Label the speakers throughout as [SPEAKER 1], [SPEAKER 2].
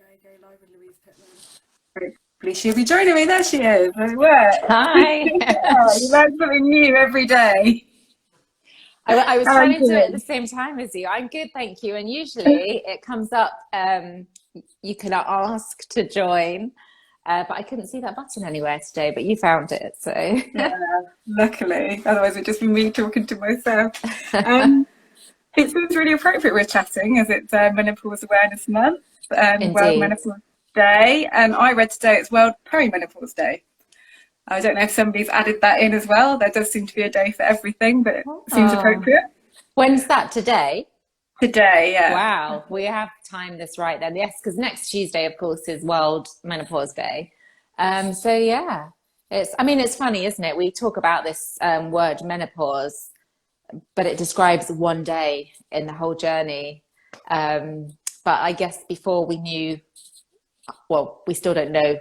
[SPEAKER 1] Go live with Louise Pittman. Hopefully she'll be joining me. There she is. It works.
[SPEAKER 2] Hi.
[SPEAKER 1] Oh, you learn something new every day.
[SPEAKER 2] I was
[SPEAKER 1] How are you
[SPEAKER 2] trying to do it at the
[SPEAKER 1] doing?
[SPEAKER 2] same time as you. I'm good, thank you. And usually it comes up, you can ask to join, but I couldn't see that button anywhere today, but you found it. So
[SPEAKER 1] Yeah, luckily. Otherwise it'd just be me talking to myself. Um, it seems really appropriate we're chatting as it's Menopause Awareness Month and World
[SPEAKER 2] indeed.
[SPEAKER 1] Menopause Day. And I read today it's World Perimenopause Day. I don't know if somebody's added that in as well. There does seem to be a day for everything, but it seems
[SPEAKER 2] Oh,
[SPEAKER 1] appropriate.
[SPEAKER 2] when's that today?
[SPEAKER 1] Today, yeah.
[SPEAKER 2] Wow, we have timed this right then. Yes, because next Tuesday, of course, is World Menopause Day. So yeah, I mean, it's funny, isn't it? We talk about this word menopause, but it describes one day in the whole journey. Um, but I guess before we knew, well, we still don't know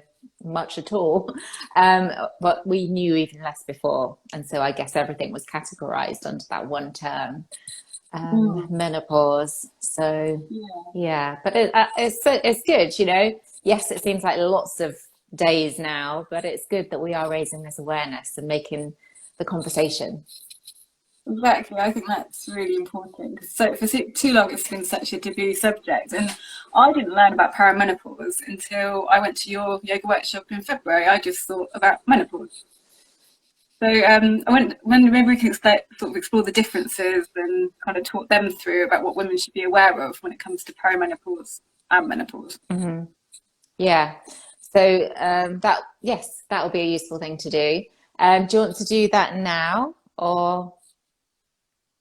[SPEAKER 2] much at all, but we knew even less before. And so I guess everything was categorized under that one term,
[SPEAKER 1] Mm,
[SPEAKER 2] menopause. So
[SPEAKER 1] yeah.
[SPEAKER 2] yeah, but it's good, you know. Yes, it seems like lots of days now, but it's good that we are raising this awareness and making the conversation.
[SPEAKER 1] Exactly, I think that's really important because for too long it's been such a taboo subject, and I didn't learn about perimenopause until I went to your yoga workshop in February. I just thought about menopause. So I went when maybe we can sort of explore the differences and kind of talk them through about what women should be aware of when it comes to perimenopause and menopause.
[SPEAKER 2] Hmm. Yeah. So that yes, that will be a useful thing to do. Do you want to do that now or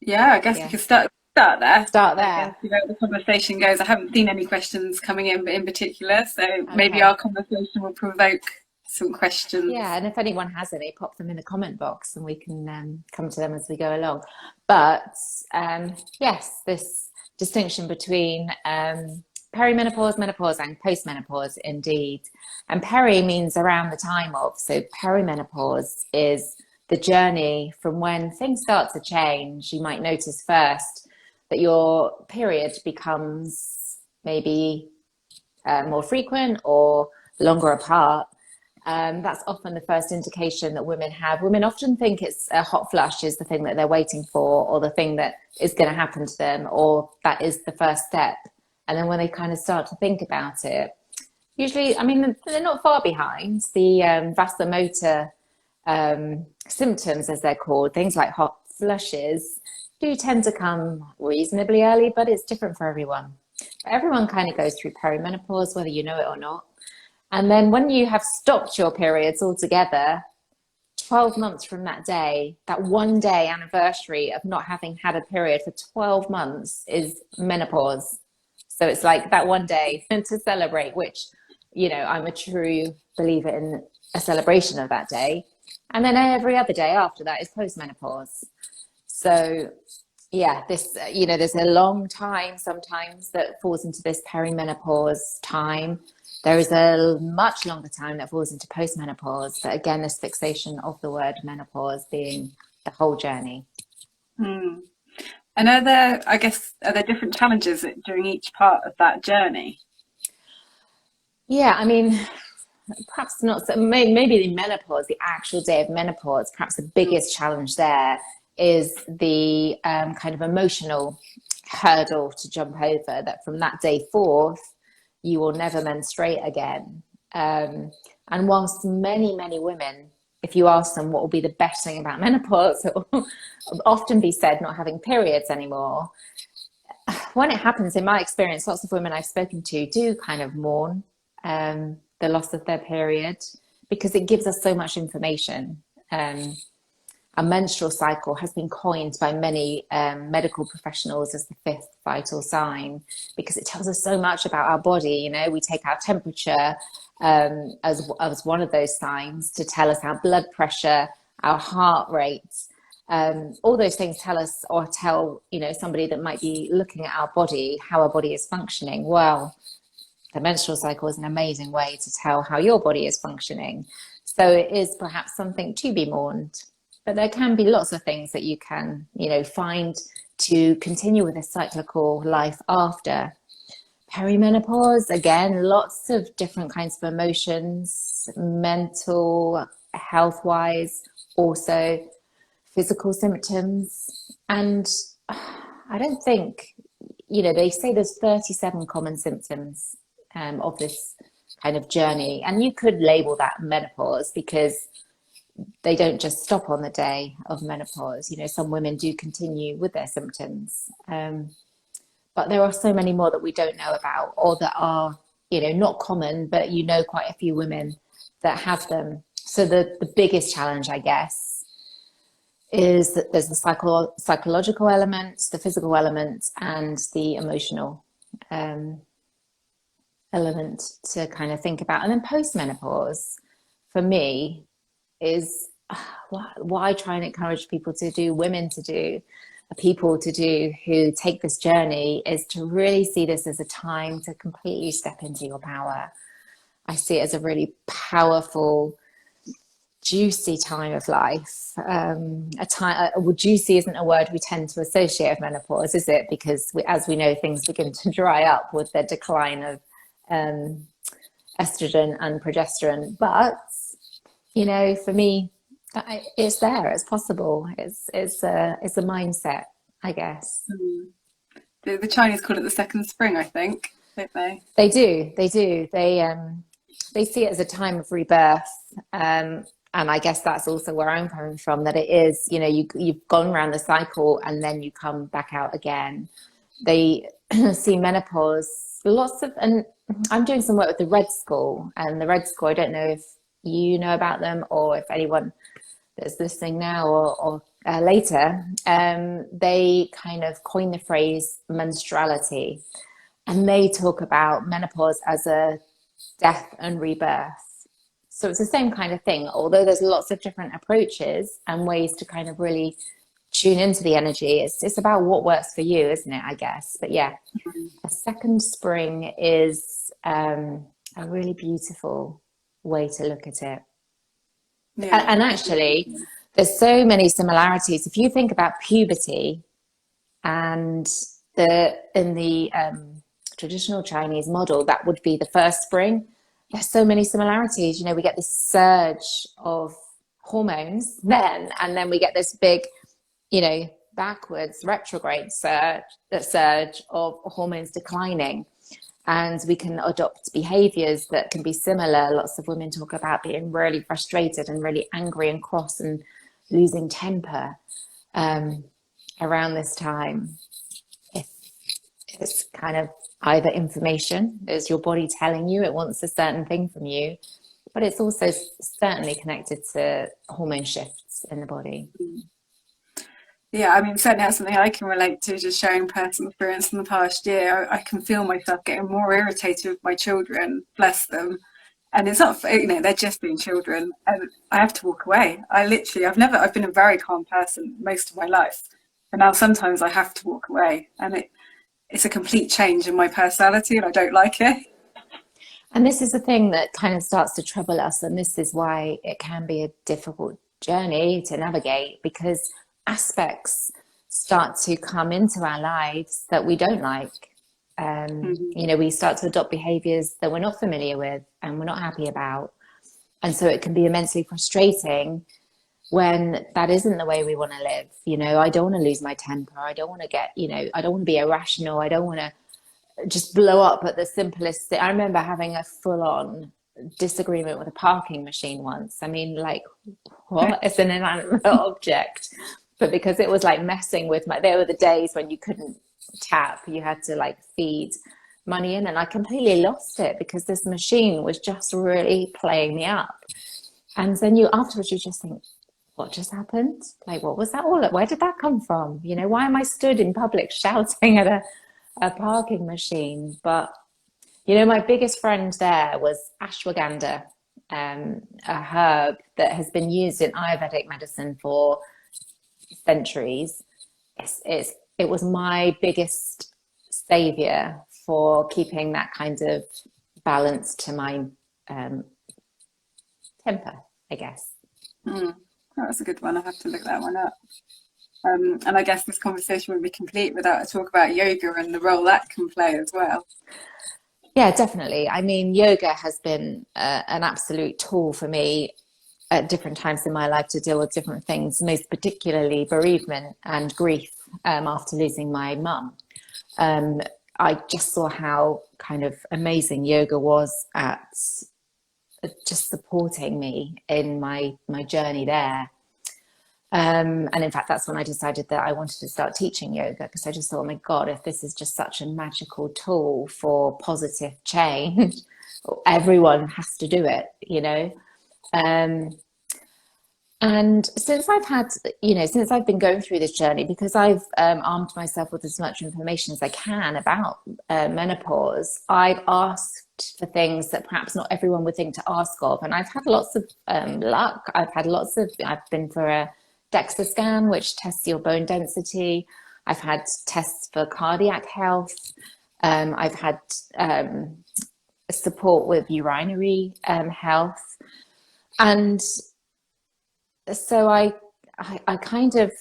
[SPEAKER 1] Yeah, I guess we
[SPEAKER 2] yeah,
[SPEAKER 1] could start there.
[SPEAKER 2] start
[SPEAKER 1] I guess
[SPEAKER 2] there?
[SPEAKER 1] the conversation goes. I haven't seen any questions coming in particular, so maybe our
[SPEAKER 2] Okay.
[SPEAKER 1] conversation will provoke some
[SPEAKER 2] Yeah,
[SPEAKER 1] questions.
[SPEAKER 2] and if anyone has any, pop them in the comment box and we can come to them as we go along. But yes, this distinction between perimenopause, menopause, and postmenopause, indeed. And peri means around the time of. So perimenopause is the journey from when things start to change. You might notice first that your period becomes maybe more frequent or longer apart. That's often the first indication that women have. Women often think it's a hot flush is the thing that they're waiting for, or the thing that is going to happen to them, or that is the first step. And then when they kind of start to think about it, usually, I mean, they're not far behind. The vasomotor symptoms, as they're called, things like hot flushes, do tend to come reasonably early, but it's different for everyone. Everyone kind of goes through perimenopause, whether you know it or not. And then when you have stopped your periods altogether, 12 months from that day, that one day anniversary of not having had a period for 12 months is menopause. So it's like that one day to celebrate, which, you know, I'm a true believer in a celebration of that day. And then every other day after that is postmenopause. So yeah, this, you know, there's a long time sometimes that falls into this perimenopause time. There is a much longer time that falls into postmenopause, but again, this fixation of the word menopause being the whole journey.
[SPEAKER 1] Hmm. And are there different challenges during each part of that journey?
[SPEAKER 2] Yeah, I mean, perhaps not so, maybe the menopause, the actual day of menopause, perhaps the biggest challenge there is the kind of emotional hurdle to jump over, that from that day forth, you will never menstruate again. And whilst many women, if you ask them what will be the best thing about menopause, it will often be said not having periods anymore. When it happens, in my experience, lots of women I've spoken to do kind of mourn the loss of their period because it gives us so much information. A menstrual cycle has been coined by many medical professionals as the fifth vital sign because it tells us so much about our body. You know, we take our temperature as one of those signs to tell us our blood pressure, our heart rate. All those things tell us, or tell, you know, somebody that might be looking at our body, how our body is functioning. Well, the menstrual cycle is an amazing way to tell how your body is functioning. So it is perhaps something to be mourned. But there can be lots of things that you can, you know, find to continue with a cyclical life after. Perimenopause, again, lots of different kinds of emotions, mental health wise, also physical symptoms. And I don't think, they say there's 37 common symptoms of this kind of journey. And you could label that menopause because they don't just stop on the day of menopause. Some women do continue with their symptoms. But there are so many more that we don't know about, or that are, not common, but quite a few women that have them. So the biggest challenge, I guess, is that there's the psychological element, the physical element, and the emotional element to kind of think about. And then postmenopause, for me, is what I try and encourage people to do, women to do, people to do who take this journey, is to really see this as a time to completely step into your power. I see it as a really powerful, juicy time of life. Juicy isn't a word we tend to associate with menopause, is it? Because as we know, things begin to dry up with the decline of estrogen and progesterone. But, for me, it's there, it's possible. It's a mindset, I guess.
[SPEAKER 1] The Chinese call it the second spring, I think, don't they?
[SPEAKER 2] They do. They see it as a time of rebirth. And I guess that's also where I'm coming from, that it is, you've gone around the cycle and then you come back out again. They see menopause, and I'm doing some work with the Red School, and the Red School, I don't know if you know about them, or if anyone that's listening now or later, they kind of coined the phrase menstruality, and they talk about menopause as a death and rebirth. So it's the same kind of thing, although there's lots of different approaches and ways to kind of really tune into the energy. It's about what works for you, isn't it, I guess? But yeah, a second spring is a really beautiful way to look at it. Yeah. And actually, there's so many similarities. If you think about puberty and in the traditional Chinese model, that would be the first spring. There's so many similarities. We get this surge of hormones then, and then we get this big, backwards retrograde surge of hormones declining. And we can adopt behaviors that can be similar. Lots of women talk about being really frustrated and really angry and cross and losing temper around this time. It's kind of either information, is your body telling you it wants a certain thing from you, but it's also certainly connected to hormone shifts in the body.
[SPEAKER 1] Yeah, I mean, certainly that's something I can relate to, just sharing personal experience in the past year. I can feel myself getting more irritated with my children, bless them. And it's not, they're just being children, and I have to walk away. I've been a very calm person most of my life, but now sometimes I have to walk away, and it's a complete change in my personality, and I don't like it.
[SPEAKER 2] And this is the thing that kind of starts to trouble us, and this is why it can be a difficult journey to navigate, because aspects start to come into our lives that we don't like. We start to adopt behaviors that we're not familiar with and we're not happy about. And so it can be immensely frustrating when that isn't the way we want to live. I don't want to lose my temper. I don't want to I don't want to be irrational. I don't want to just blow up at the simplest thing. I remember having a full-on disagreement with a parking machine once. I mean, like, what? It's an inanimate object. But because it was like messing with there were the days when you couldn't tap, you had to feed money in, and I completely lost it because this machine was just really playing me up. And then afterwards you just think, what just happened? What was that all? Where did that come from? Why am I stood in public shouting at a parking machine? But my biggest friend there was ashwagandha, a herb that has been used in Ayurvedic medicine for centuries. It was my biggest savior for keeping that kind of balance to my temper, I guess.
[SPEAKER 1] Oh, that's a good one. I have to look that one up. And I guess this conversation would be complete without a talk about yoga and the role that can play as well.
[SPEAKER 2] Yeah, definitely. I mean, yoga has been an absolute tool for me at different times in my life to deal with different things, most particularly bereavement and grief after losing my mum. Um, I just saw how kind of amazing yoga was at just supporting me in my journey there. And in fact, that's when I decided that I wanted to start teaching yoga, because I just thought, oh my God, if this is just such a magical tool for positive change, everyone has to do it, you know? Um, and since I've had, since I've been going through this journey, because I've armed myself with as much information as I can about menopause, I've asked for things that perhaps not everyone would think to ask of. And I've had lots of luck. I've been for a DEXA scan, which tests your bone density. I've had tests for cardiac health. I've had support with urinary health. And so I kind of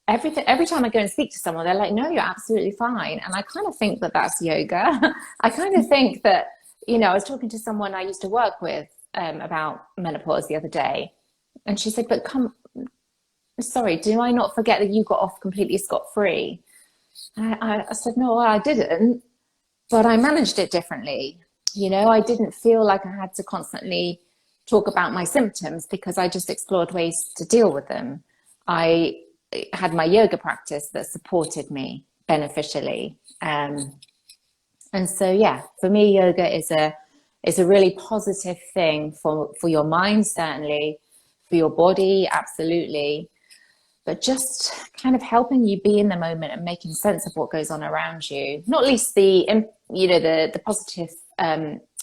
[SPEAKER 2] every time I go and speak to someone, they're like, no, you're absolutely fine. And I kind of think that that's yoga. I kind of think that, I was talking to someone I used to work with about menopause the other day, and she said, but sorry, do I not forget that you got off completely scot-free? I said, no, I didn't, but I managed it differently. I didn't feel like I had to constantly talk about my symptoms, because I just explored ways to deal with them. I had my yoga practice that supported me beneficially. And so, yeah, for me, yoga is a really positive thing for your mind, certainly, for your body, absolutely. But just kind of helping you be in the moment and making sense of what goes on around you. Not least the positive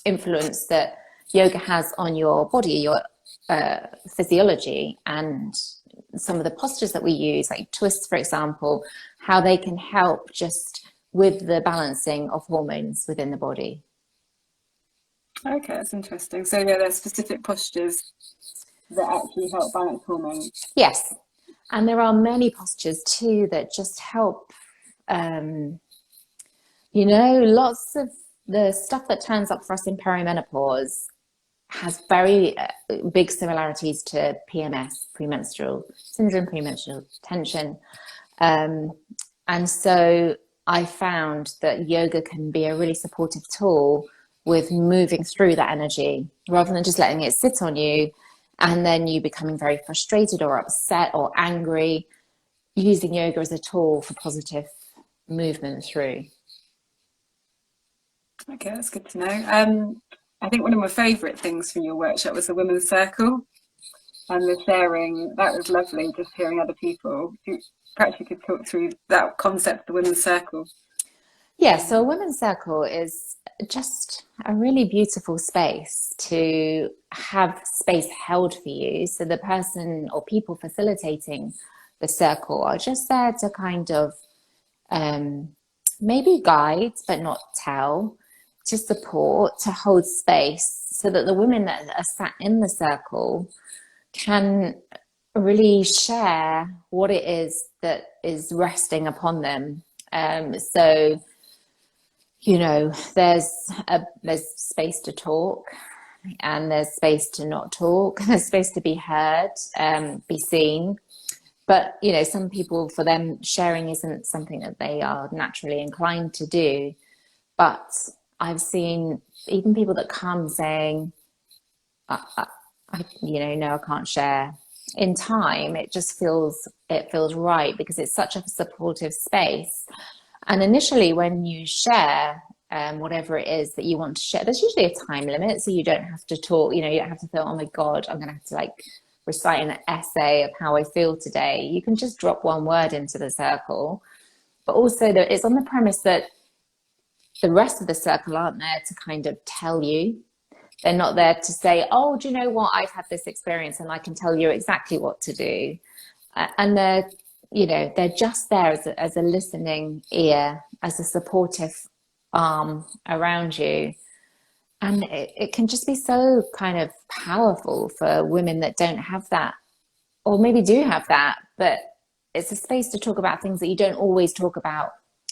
[SPEAKER 2] influence that yoga has on your body, your physiology, and some of the postures that we use, like twists, for example, how they can help just with the balancing of hormones within the body.
[SPEAKER 1] Okay, that's interesting. So yeah, there's specific postures that actually help balance hormones.
[SPEAKER 2] Yes, and there are many postures too that just help. Lots of the stuff that turns up for us in perimenopause has very big similarities to PMS, premenstrual syndrome, premenstrual tension. And so I found that yoga can be a really supportive tool with moving through that energy, rather than just letting it sit on you and then you becoming very frustrated or upset or angry. Using yoga as a tool for positive movement through.
[SPEAKER 1] Okay, that's good to know. I think one of my favourite things from your workshop was the women's circle and the sharing. That was lovely, just hearing other people. Perhaps you could talk through that concept, the women's circle.
[SPEAKER 2] Yeah, so a women's circle is just a really beautiful space to have space held for you. So the person or people facilitating the circle are just there to kind of maybe guide, but not tell, to support, to hold space, so that the women that are sat in the circle can really share what it is that is resting upon them. So, there's space to talk, and there's space to not talk. There's space to be heard, be seen. But, some people, for them, sharing isn't something that they are naturally inclined to do. But I've seen even people that come saying, no, I can't share. In time, it feels right, because it's such a supportive space. And initially, when you share whatever it is that you want to share, there's usually a time limit, so you don't have to talk. You don't have to feel, oh my God, I'm going to have to recite an essay of how I feel today. You can just drop one word into the circle. But also that it's on the premise that the rest of the circle aren't there to kind of tell you. They're not there to say, oh, do you know what? I've had this experience and I can tell you exactly what to do. And they're just there as a listening ear, as a supportive arm around you. And it can just be so kind of powerful for women that don't have that, or maybe do have that, but it's a space to talk about things that you don't always talk about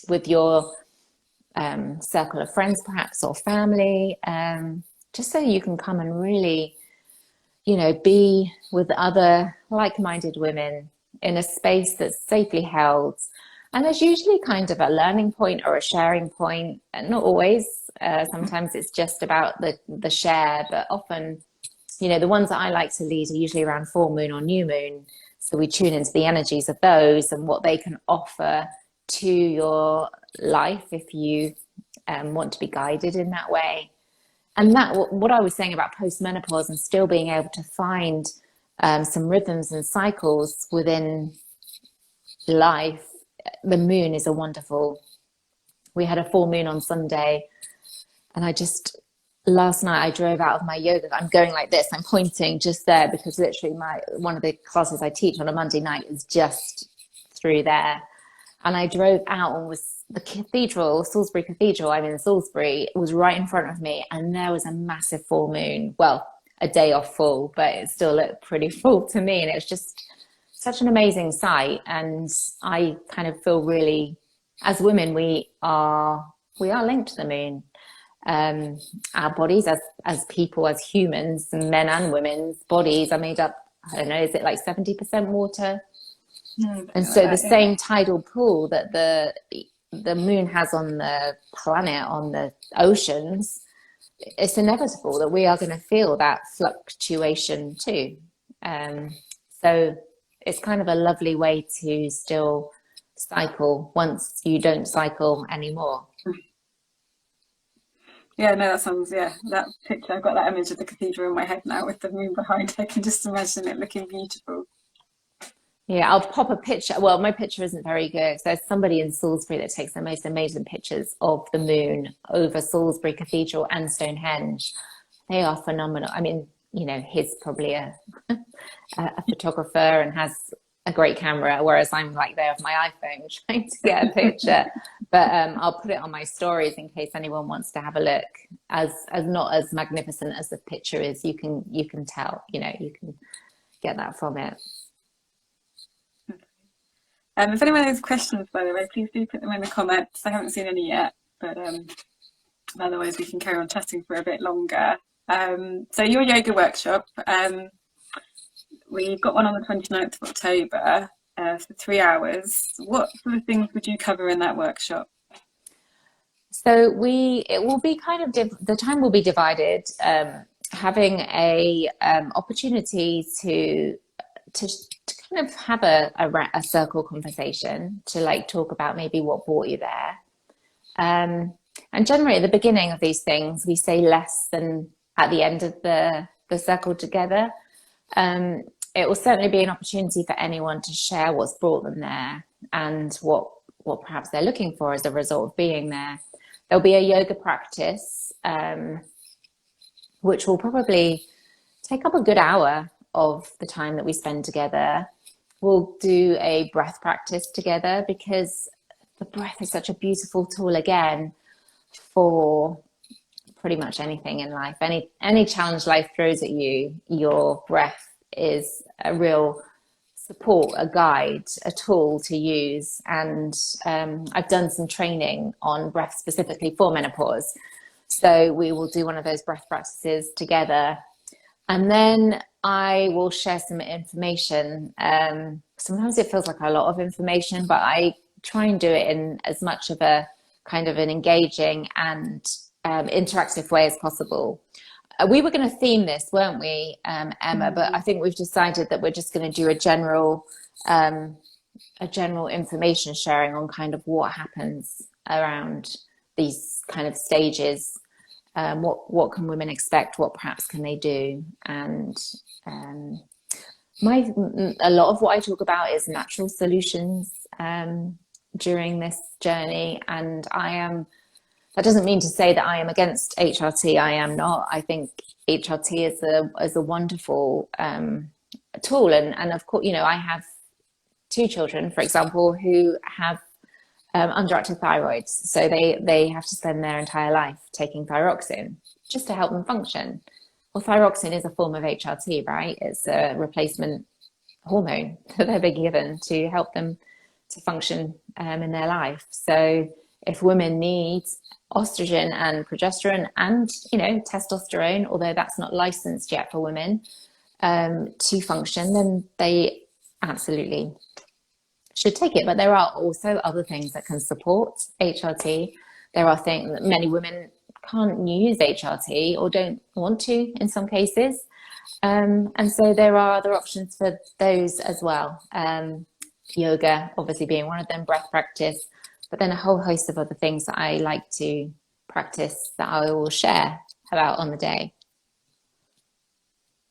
[SPEAKER 2] with your circle of friends, perhaps, or family, just so you can come and really, you know, be with other like-minded women in a space that's safely held. And there's usually kind of a learning point or a sharing point, and not always. Sometimes it's just about the share, but often, you know, the ones that I like to lead are usually around full moon or new moon. So we tune into the energies of those and what they can offer to your life if you want to be guided in that way. And that, what I was saying about postmenopause and still being able to find some rhythms and cycles within life, the moon is a wonderful. We had a full moon on Sunday, and last night I drove out of my yoga. I'm going like this, I'm pointing just there because literally one of the classes I teach on a Monday night is just through there. And I drove out and the cathedral, Salisbury Cathedral, I'm in Salisbury, was right in front of me, and there was a massive full moon. Well, a day off full, but it still looked pretty full to me. And it was just such an amazing sight. And I kind of feel really, as women, we are linked to the moon. Our bodies as people, as humans, men and women's bodies are made up, I don't know, is it like 70% water? And so the same tidal pull that the moon has on the planet, on the oceans, it's inevitable that we are going to feel that fluctuation too. So it's kind of a lovely way to still cycle once you don't cycle anymore.
[SPEAKER 1] Yeah, no, that sounds, that picture, I've got that image of the cathedral in my head now with the moon behind. I can just imagine it looking beautiful.
[SPEAKER 2] Yeah, I'll pop a picture. Well, my picture isn't very good. There's somebody in Salisbury that takes the most amazing pictures of the moon over Salisbury Cathedral and Stonehenge. They are phenomenal. I mean, you know, he's probably a photographer and has a great camera, whereas I'm like there with my iPhone trying to get a picture. But I'll put it on my stories in case anyone wants to have a look. As not as magnificent as the picture is, you can tell, you know, you can get that from it.
[SPEAKER 1] If anyone has questions, by the way, please do put them in the comments. I haven't seen any yet, but otherwise we can carry on chatting for a bit longer. So your yoga workshop, we've got one on the 29th of October for 3 hours. What sort of things would you cover in that workshop?
[SPEAKER 2] So it will be kind of, the time will be divided, having a opportunity to kind of have a circle conversation to like talk about maybe what brought you there. And generally at the beginning of these things, we say less than at the end of the circle together. It will certainly be an opportunity for anyone to share what's brought them there and what perhaps they're looking for as a result of being there. There'll be a yoga practice, which will probably take up a good hour of the time that we spend together. We'll do a breath practice together because the breath is such a beautiful tool again for pretty much anything in life. Any challenge life throws at you, your breath is a real support, a guide, a tool to use. And I've done some training on breath specifically for menopause. So we will do one of those breath practices together. And then I will share some information. Sometimes it feels like a lot of information, but I try and do it in as much of a kind of an engaging and interactive way as possible. We were going to theme this, weren't we, Emma? But I think we've decided that we're just going to do a general information sharing on kind of what happens around these kind of stages. What can women expect? What perhaps can they do? And a lot of what I talk about is natural solutions during this journey. And that doesn't mean to say that I am against HRT. I am not. I think HRT is a wonderful tool. And of course, you know, I have 2 children, for example, who have underactive thyroids. So they have to spend their entire life taking thyroxine just to help them function. Well, thyroxine is a form of HRT, right? It's a replacement hormone that they're being given to help them to function in their life. So if women need estrogen and progesterone and, you know, testosterone, although that's not licensed yet for women to function, then they absolutely should take it. But there are also other things that can support HRT. There are things that many women can't use HRT or don't want to in some cases. And so there are other options for those as well. Yoga, obviously being one of them, breath practice, but then a whole host of other things that I like to practice that I will share about on the day.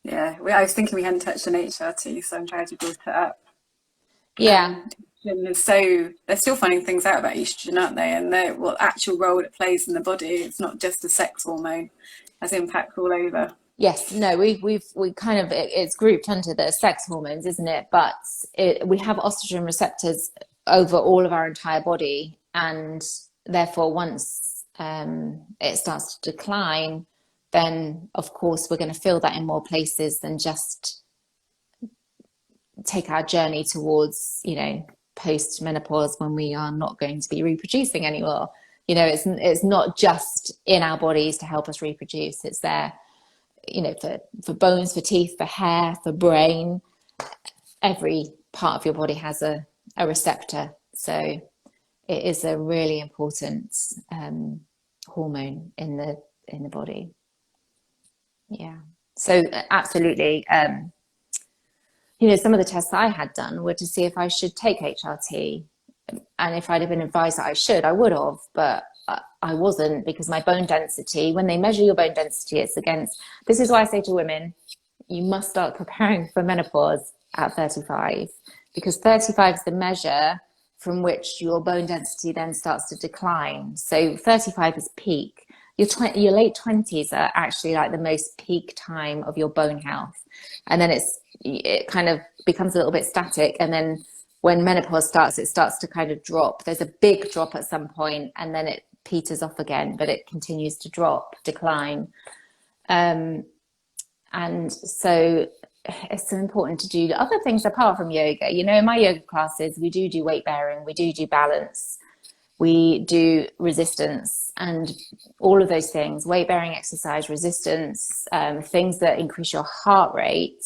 [SPEAKER 1] Yeah, I was thinking we hadn't touched on HRT, so I'm glad you brought it up.
[SPEAKER 2] Yeah.
[SPEAKER 1] So they're still finding things out about estrogen, aren't they? And what actual role it plays in the body. It's not just a sex hormone; it has impact all over.
[SPEAKER 2] Yes, no, we kind of, it's grouped under the sex hormones, isn't it? But we have estrogen receptors over all of our entire body, and therefore once it starts to decline, then of course we're going to feel that in more places than just take our journey towards, you know, post menopause when we are not going to be reproducing anymore. You know, it's not just in our bodies to help us reproduce. It's there, you know, for bones, for teeth, for hair, for brain. Every part of your body has a receptor. So it is a really important hormone in the body. Yeah. So absolutely. You know, some of the tests I had done were to see if I should take HRT. And if I'd have been advised that I should, I would have, but I wasn't, because my bone density, when they measure your bone density, it's against, this is why I say to women, you must start preparing for menopause at 35, because 35 is the measure from which your bone density then starts to decline. So 35 is peak. Your late 20s are actually like the most peak time of your bone health. And then it kind of becomes a little bit static. And then when menopause starts, it starts to kind of drop. There's a big drop at some point, and then it peters off again, but it continues to decline. And so it's so important to do other things apart from yoga. You know, in my yoga classes, we do weight bearing, we do balance, we do resistance, and all of those things, weight bearing exercise, resistance, things that increase your heart rate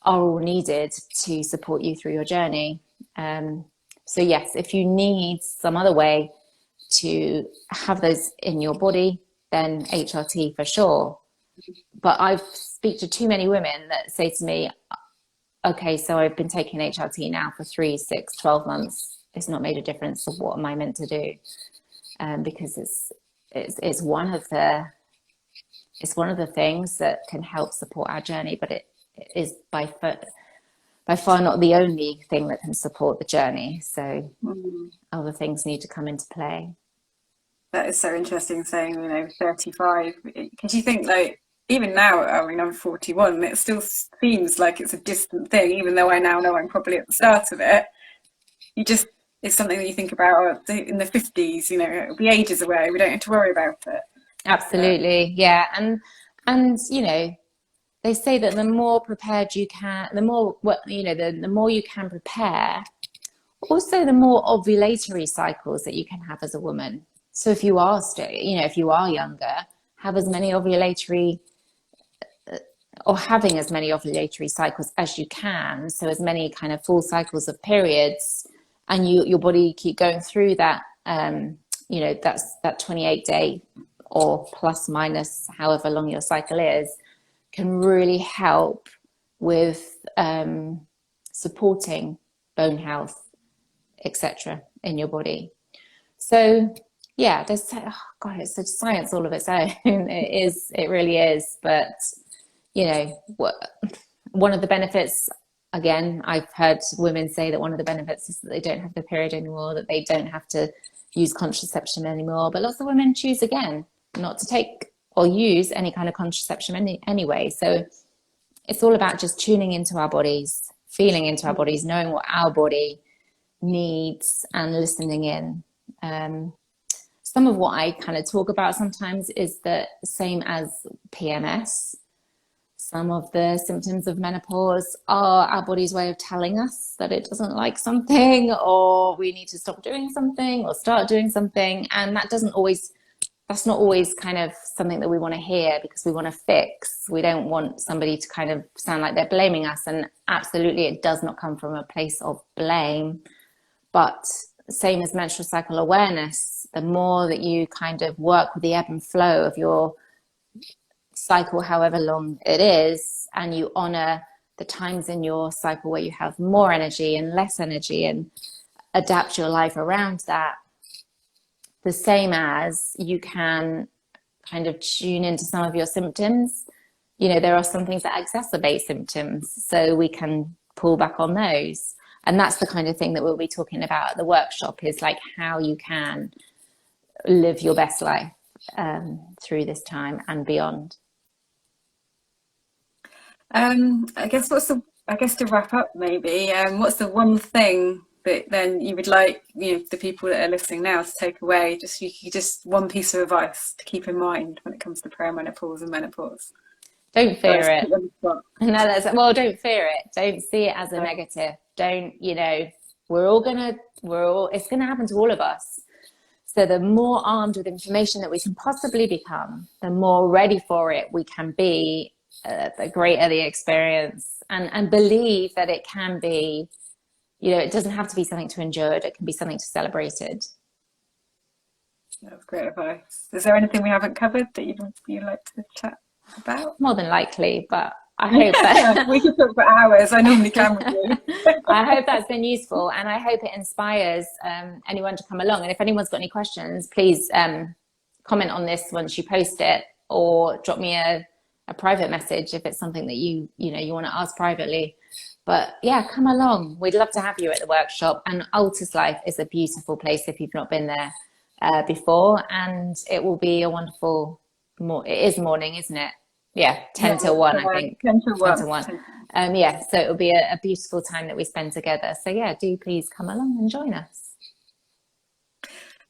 [SPEAKER 2] are all needed to support you through your journey. So yes, if you need some other way to have those in your body, then HRT for sure. But I speak to too many women that say to me, okay, so I've been taking HRT now for 3, 6, 12 months. It's not made a difference. So what am I meant to do? Because it's one of the things that can help support our journey, but it is by far not the only thing that can support the journey. So other things need to come into play.
[SPEAKER 1] That is so interesting, saying, you know, 35, because you think, like, even now, I mean, I'm 41, it still seems like it's a distant thing, even though I now know I'm probably at the start of it. It's something that you think about in the 50s, you know, it'll be ages away, we don't have to worry about it.
[SPEAKER 2] Absolutely, yeah. And you know, they say that the more prepared you can, the more you can prepare, also the more ovulatory cycles that you can have as a woman. So if you are if you are younger, have as many ovulatory having as many ovulatory cycles as you can. So as many kind of full cycles of periods, and your body keep going through that, that's that 28-day or plus minus however long your cycle is, can really help with supporting bone health, etc. in your body. So yeah, it's a science all of its own. It really is. But you know, one of the benefits, again, I've heard women say that one of the benefits is that they don't have the period anymore, that they don't have to use contraception anymore. But lots of women choose, again, not to take or use any kind of contraception anyway. So it's all about just tuning into our bodies, feeling into our bodies, knowing what our body needs, and listening in. Some of what I kind of talk about sometimes is the same as PMS. some of the symptoms of menopause are our body's way of telling us that it doesn't like something, or we need to stop doing something or start doing something. And that's not always kind of something that we want to hear, because we want to fix. We don't want somebody to kind of sound like they're blaming us. And absolutely, it does not come from a place of blame. But same as menstrual cycle awareness, the more that you kind of work with the ebb and flow of your cycle, however long it is, and you honor the times in your cycle where you have more energy and less energy and adapt your life around that, the same as you can kind of tune into some of your symptoms. You know, there are some things that exacerbate symptoms, so we can pull back on those. And that's the kind of thing that we'll be talking about at the workshop, is like how you can live your best life through this time and beyond.
[SPEAKER 1] I guess to wrap up, maybe, what's the one thing that then you would like, you know, the people that are listening now to take away? Just one piece of advice to keep in mind when it comes to perimenopause and menopause.
[SPEAKER 2] Don't fear it. No, don't fear it. Don't see it as a negative. Don't, you know, it's gonna happen to all of us. So the more armed with information that we can possibly become, the more ready for it we can be, the greater the experience, and believe that it can be, you know, it doesn't have to be something to endure. It can be something to celebrate it.
[SPEAKER 1] That's great advice. Is there anything we haven't covered that you'd like to chat about?
[SPEAKER 2] More than likely, but I hope that
[SPEAKER 1] we could talk for hours. I normally can with you.
[SPEAKER 2] I hope that's been useful, and I hope it inspires anyone to come along. And if anyone's got any questions, please comment on this once you post it, or drop me a private message if it's something that you want to ask privately. But yeah, come along. We'd love to have you at the workshop. And Altus Life is a beautiful place if you've not been there before, and it will be a wonderful it is morning, isn't it? Yeah, 10 till 1, I think.
[SPEAKER 1] 10 till 1.
[SPEAKER 2] 10 till 1. Yeah, so it'll be a beautiful time that we spend together. So yeah, do please come along and join us.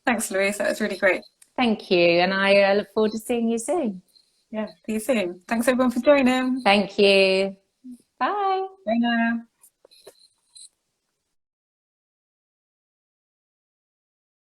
[SPEAKER 1] Thanks, Louise. That was really great.
[SPEAKER 2] Thank you. And I look forward to seeing you soon.
[SPEAKER 1] Yeah, see you soon. Thanks everyone for joining.
[SPEAKER 2] Thank you. Bye.
[SPEAKER 1] Bye now.